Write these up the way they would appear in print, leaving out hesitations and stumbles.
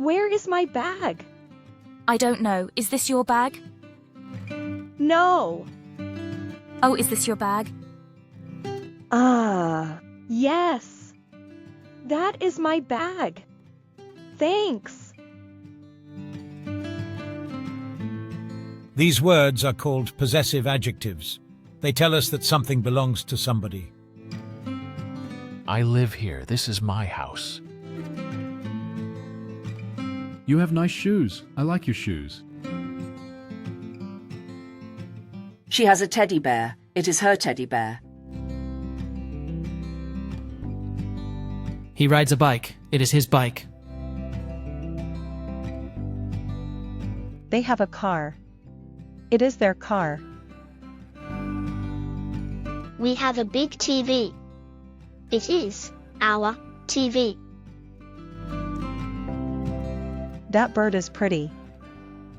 Where is my bag? I don't know. Is this your bag? No. Oh, is this your bag? Ah, yes. That is my bag. Thanks. These words are called possessive adjectives. They tell us that something belongs to somebody. I live here. This is my house. You have nice shoes. I like your shoes. She has a teddy bear. It is her teddy bear. He rides a bike. It is his bike. They have a car. It is their car. We have a big TV. It is our TV. That bird is pretty.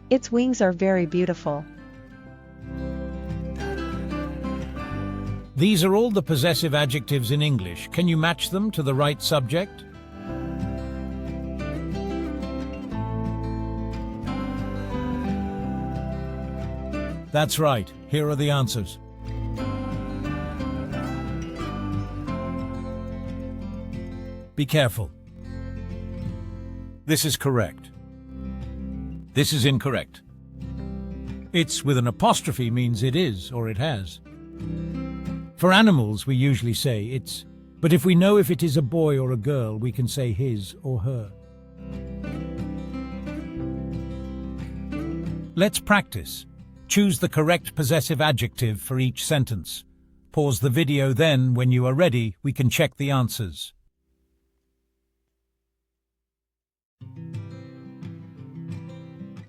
Its wings are very beautiful. These are all the possessive adjectives in English. Can you match them to the right subject? That's right. Here are the answers. Be careful. This is correct. This is incorrect. It's with an apostrophe means it is or it has. For animals, we usually say it's, but if we know if it is a boy or a girl, we can say his or her. Let's practice. Choose the correct possessive adjective for each sentence. Pause the video, then, when you are ready, we can check the answers.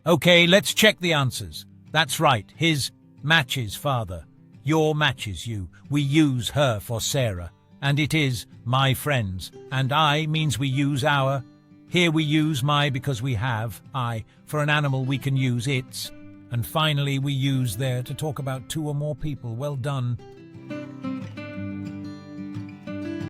Okay, let's check the answers. That's right, his matches father. Your matches you. We use her for Sarah. And it is my friends. And I means we use our. Here we use my because we have I. For an animal we can use its. And finally we use there to talk about two or more people. Well done.